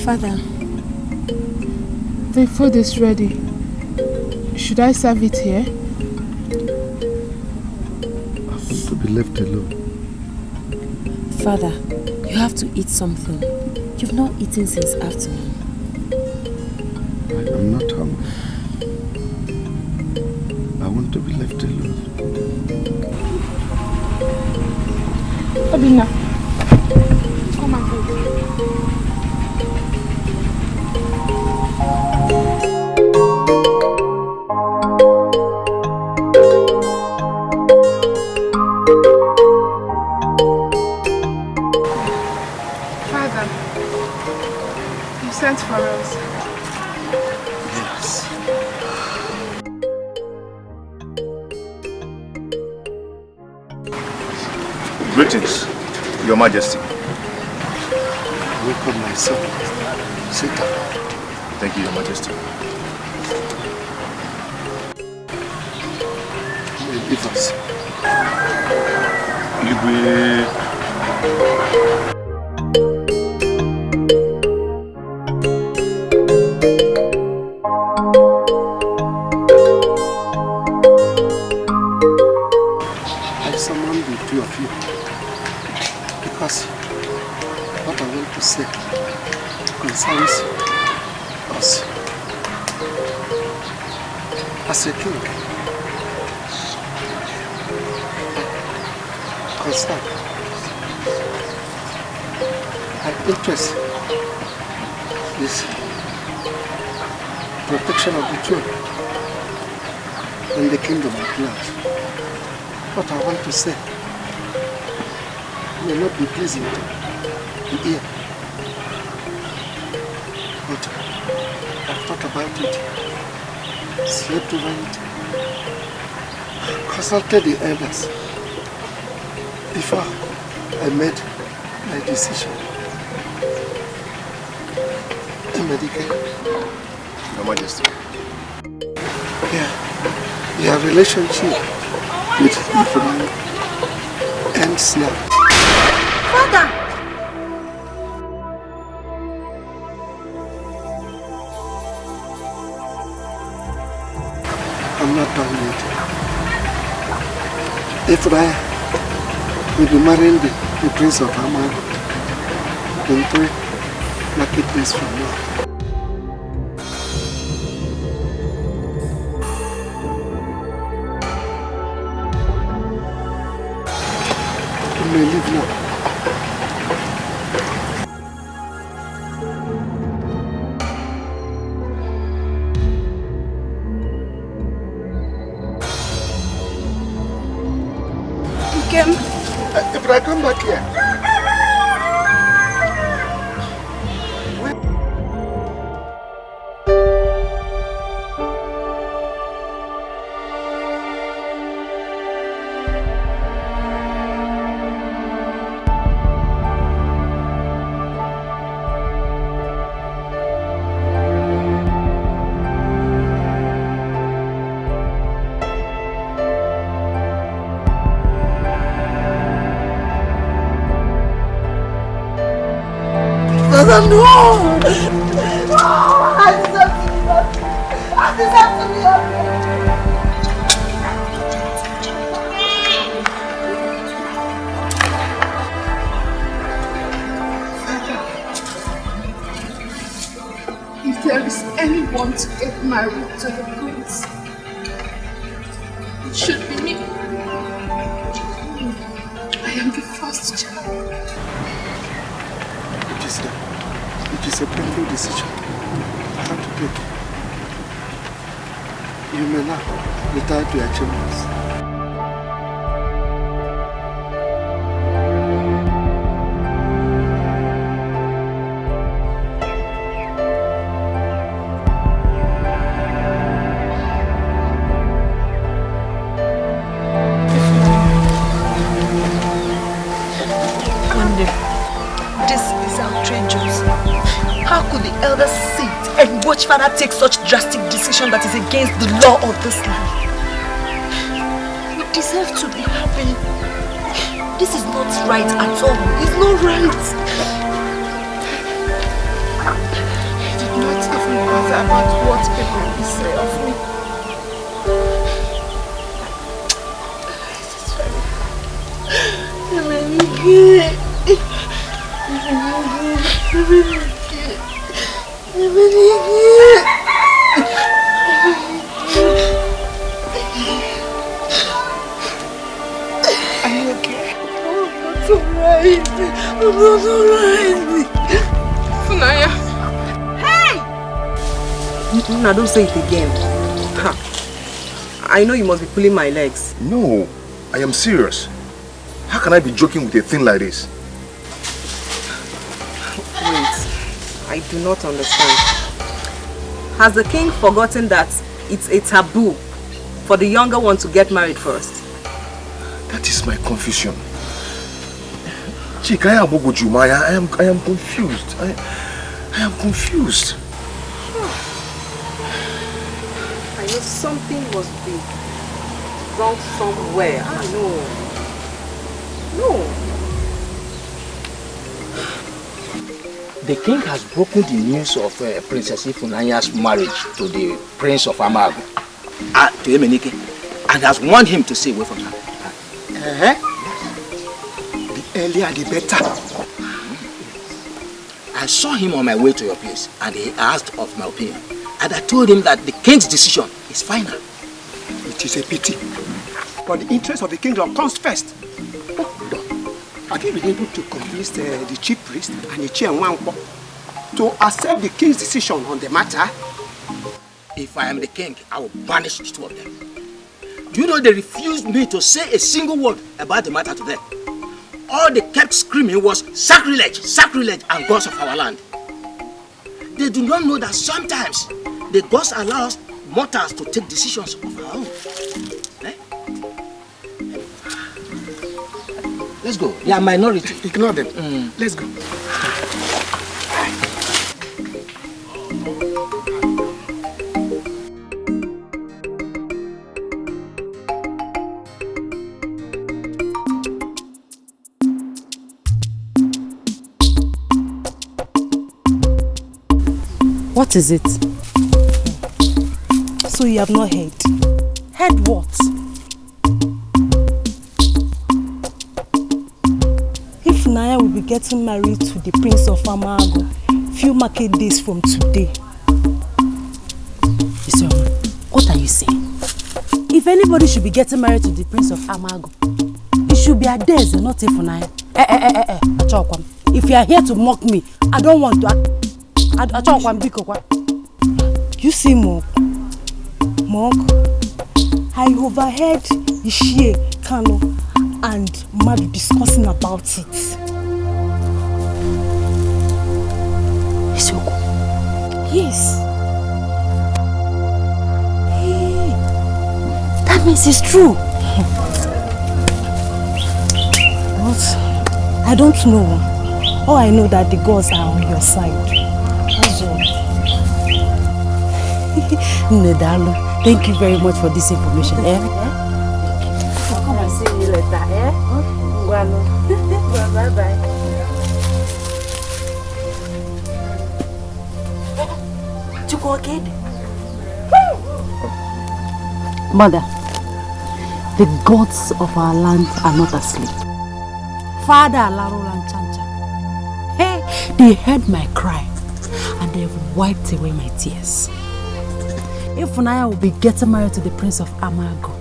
Father, the food is ready. Should I serve it here? I want to be left alone. Father, you have to eat something. You've not eaten since afternoon. I am not hungry. I want to be left alone. Obina, come and eat. Sent for us. Yes. Greetings, Your Majesty. Welcome, my son. Sit down. Thank you, Your Majesty. Leave us. I summoned the two of you because what I want to say concerns us. As a king, concern, my interest is protection of the throne and the kingdom at large. What I want to say may not be pleasing to the ear, but I've thought about it, slept over it, consulted the elders before I made my decision. Emenike, Your Majesty. Your relationship with Ifunanya ends now. Father! I'm not done yet. Ifunanya will be marrying the Prince of Amago in 3 market days from now. You may leave now. If I come back here, No! I deserve to be happy. I deserve to be happy. If there is anyone to get married to the prince, it should be me. I am the first child. it is a painful decision I have to take. You may now retire to your chambers. Watch father take such drastic decision that is against the law of this land. We deserve to be happy. This is not right at all. It's not right. I did not even bother about what people will say of me. I'm not alright. Funanya. Hey! No, don't say it again. Ha. I know you must be pulling my legs. No, I am serious. How can I be joking with a thing like this? Wait, I do not understand. Has the king forgotten that it's a taboo for the younger one to get married first? That is my confusion. Chika, I am confused. I am confused. I know something must be wrong somewhere. No. The king has broken the news of Princess Ifunanya's marriage to the Prince of Amago, to Emenike, and has warned him to stay away from her. The earlier the better. I saw him on my way to your place and he asked of my opinion. And I told him that the king's decision is final. It is a pity. But the interest of the kingdom comes first. Have you been able to convince the chief priest and the Chienwanko to accept the king's decision on the matter? If I am the king, I will banish the two of them. Do you know they refused me to say a single word about the matter to them? All they kept screaming was sacrilege, sacrilege, and gods of our land. They do not know that sometimes the gods allow us mortals to take decisions of our own. Let's go. They are minority. Ignore them. Let's go. What is it? So you have not heard? Heard what? Ifunanya will be getting married to the Prince of Amago few market days from today. What are you saying? If anybody should be getting married to the Prince of Amago, it should be Adeze, not Ifunanya. Achokwam. If you are here to mock me, I don't want to. You see, Mok, I overheard Ishie, Kano, and Madu discussing about it. Isoko? Yes. Hey, that means it's true. But I don't know. All I know that the gods are on your side. Nedalo, thank you very much for this information. Come and see me later, Bye-bye. Mother, the gods of our land are not asleep. Father Alaro Lanchancha, hey, they heard my cry and they have wiped away my tears. Ifunanya will be getting married to the Prince of Amago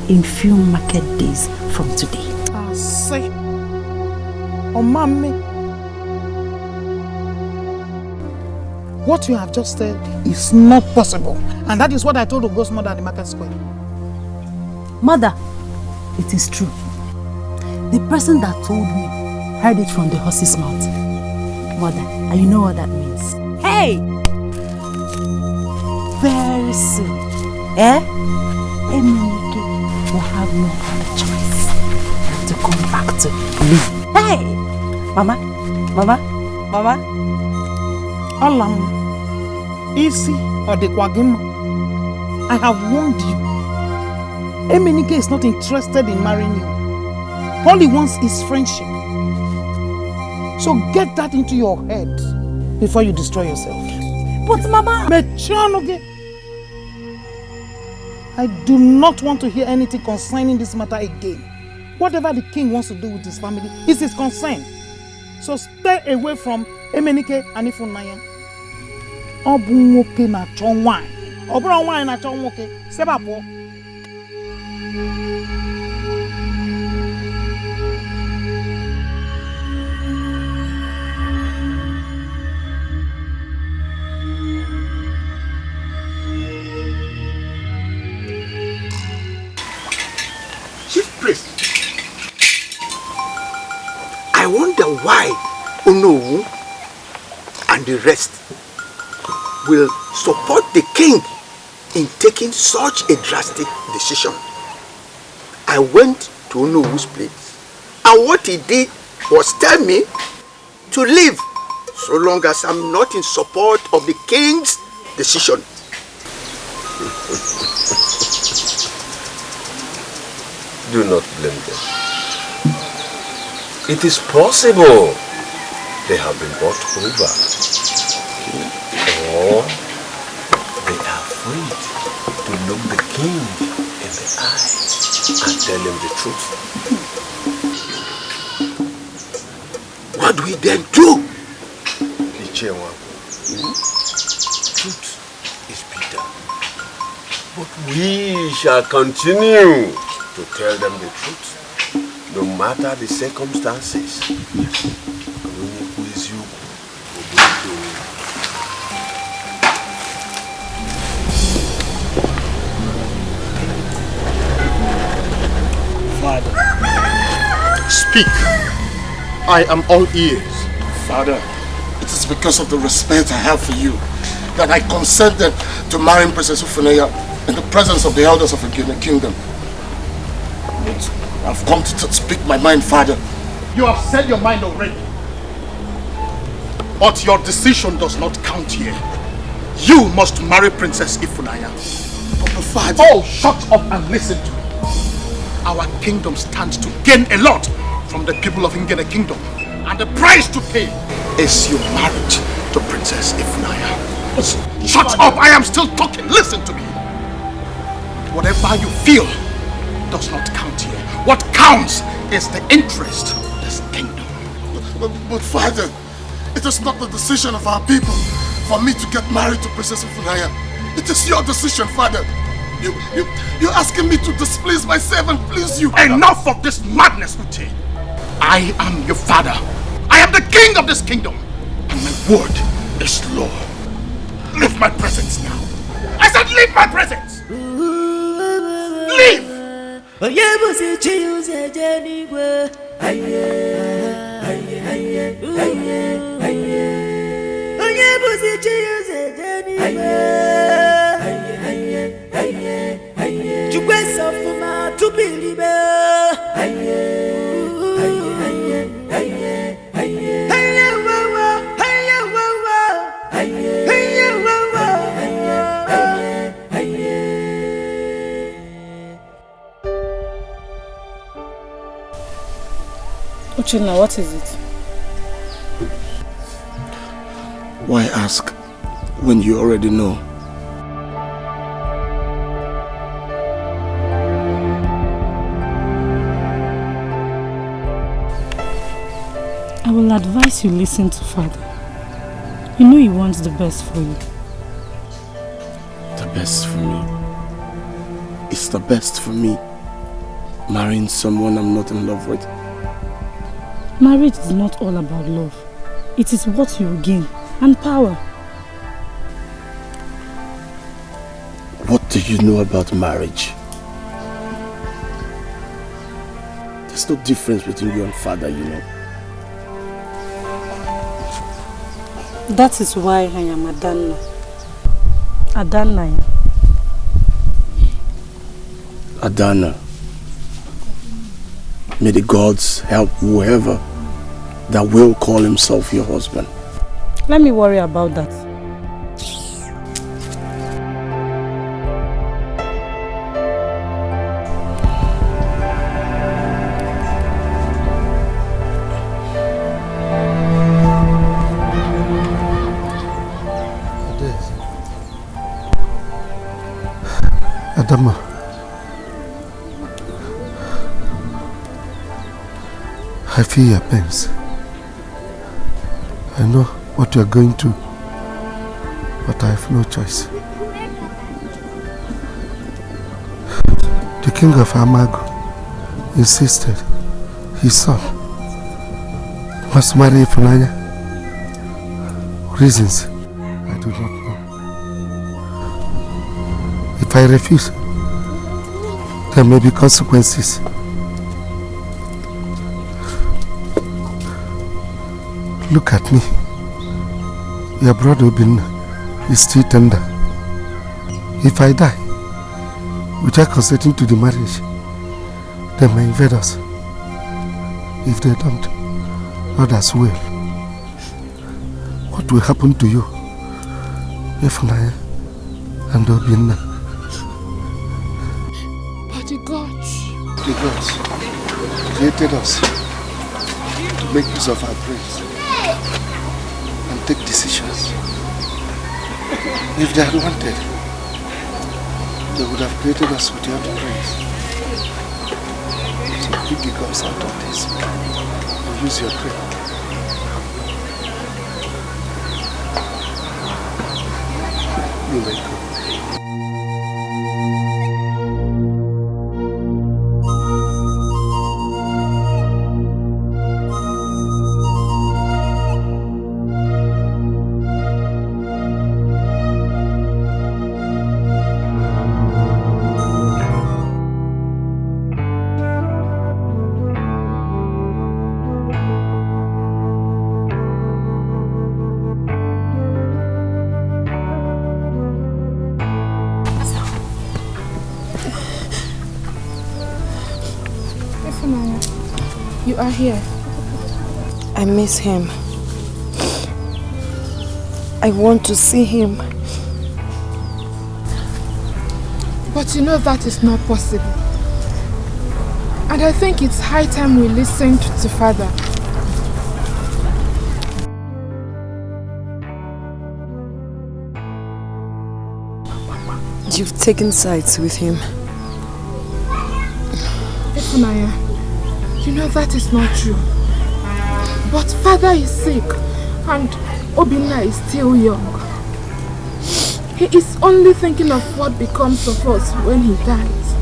in few market days from today. Say, oh mommy, what you have just said is not possible, and that is what I told Ogo's mother at the market square. Mother, it is true. The person that told me heard it from the horse's mouth. Mother, and you know what that means. Hey! Very soon, Emenike will have no other choice than to come back to me. Hey! Mama. Alam, Isi or the Kwagima, I have warned you. Emenike is not interested in marrying you. All he wants is friendship. So get that into your head before you destroy yourself. But Mama... I do not want to hear anything concerning this matter again. Whatever the king wants to do with his family is his concern. So stay away from Emenike and Ifunanya. Obunwoke na chonwa. Obunwoke na chonwoke. Sebapo. I wonder why Onowu and the rest will support the king in taking such a drastic decision. I went to Onowu's place, and what he did was tell me to leave so long as I'm not in support of the king's decision. Do not blame them. It is possible they have been bought over. Or they are afraid to look the king in the eye and tell him the truth. What do we then do? Truth is bitter. But we shall continue to tell them the truth, no matter the circumstances. Father, speak. I am all ears. Father, it is because of the respect I have for you that I consented to marrying Princess Ifunanya in the presence of the elders of the kingdom. But I've come to speak my mind, Father. You have said your mind already. But your decision does not count here. You must marry Princess Ifunanya. But Father... Oh, shut up and listen to me. Our kingdom stands to gain a lot from the people of Ngene Kingdom. And the price to pay is your marriage to Princess Ifunanya. Shut up! I am still talking. Listen to me. Whatever you feel does not count here. What counts is the interest of this kingdom. But Father, it is not the decision of our people for me to get married to Princess Ifunanya. It is your decision, Father. You're asking me to displease myself and please you. Enough of this madness, Uche. I am your father. I am the king of this kingdom. And my word is law. Leave my presence now. I said leave my presence. Leave. Uchenna, what is it? Why ask when you already know? I will advise you listen to Father. You know he wants the best for you. The best for me? It's the best for me marrying someone I'm not in love with. Marriage is not all about love. It is what you gain and power. What do you know about marriage? There's no difference between you and Father, you know. That is why I am Adana. Adana. Adana. May the gods help whoever that will call himself your husband. Let me worry about that. Adama. I feel your pains. I know what you're going through, but I have no choice. The king of Amago insisted his son must marry Ifunanya. Reasons I do not know. If I refuse, there may be consequences. Look at me. Your brother is still tender. If I die without consenting to the marriage, they may invade us. If they don't, others will. What will happen to you, Ifunanya and Obinna? But the gods created us to make use of our brains and take decisions. If they had wanted, they would have created us without brains. So keep the gods out of this and use your brain. You may go. You are here. I miss him. I want to see him. But you know that is not possible. And I think it's high time we listened to Father. You've taken sides with him. Ifunanya, you know that is not true. But Father is sick and Obinna is still young. He is only thinking of what becomes of us when he dies.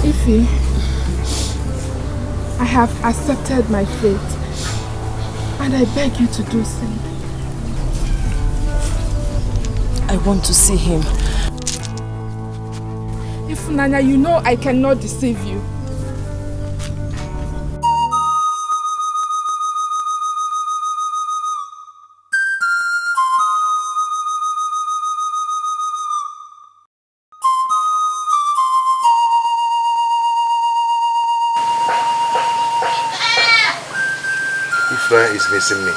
Ife, I have accepted my fate and I beg you to do same. I want to see him. Ifunanya, you know I cannot deceive you. Ifra is missing me.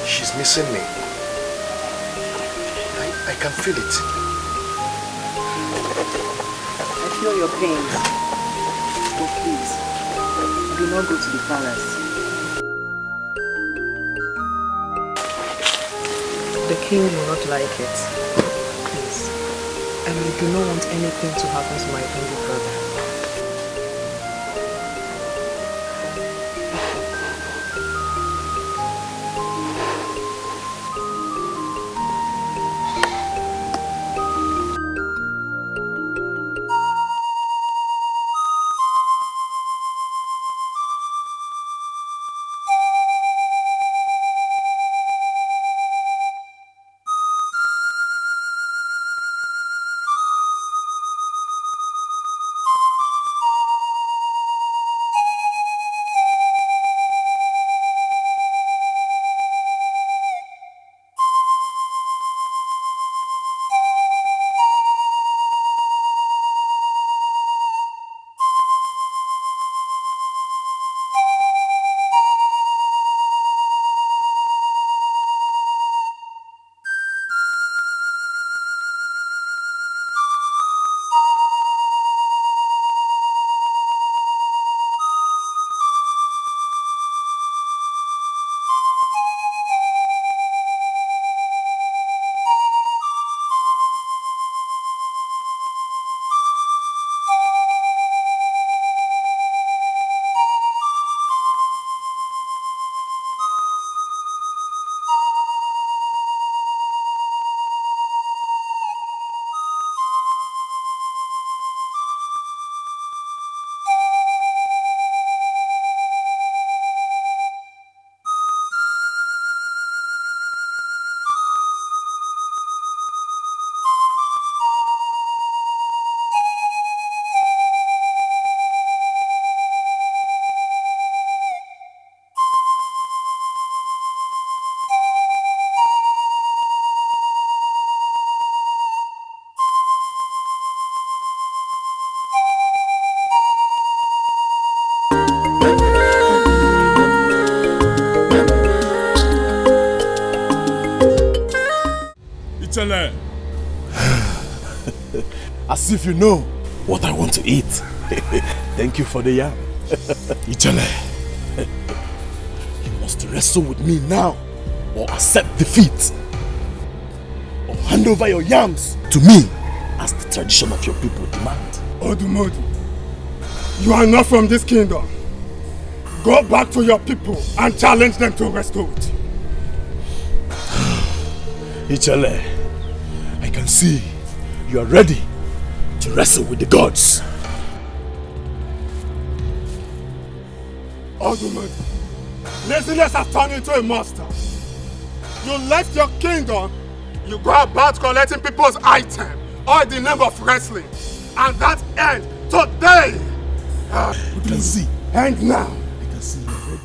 She's missing me. I can feel it. I feel your pain. But please, do not go to the palace. The king will not like it. Please. And I do not want anything to happen to my only brother. Ichele. As if you know what I want to eat. Thank you for the yam. Ichele, you must wrestle with me now or accept defeat. Or hand over your yams to me as the tradition of your people demand. Odumodu, you are not from this kingdom. Go back to your people and challenge them to restore it. Ichele, I can see you are ready to wrestle with the gods. Odumodu, laziness has turned into a monster. You left your kingdom, you go about collecting people's items, all in the name of wrestling. And that ends today. You can see. End now. I can see you ready.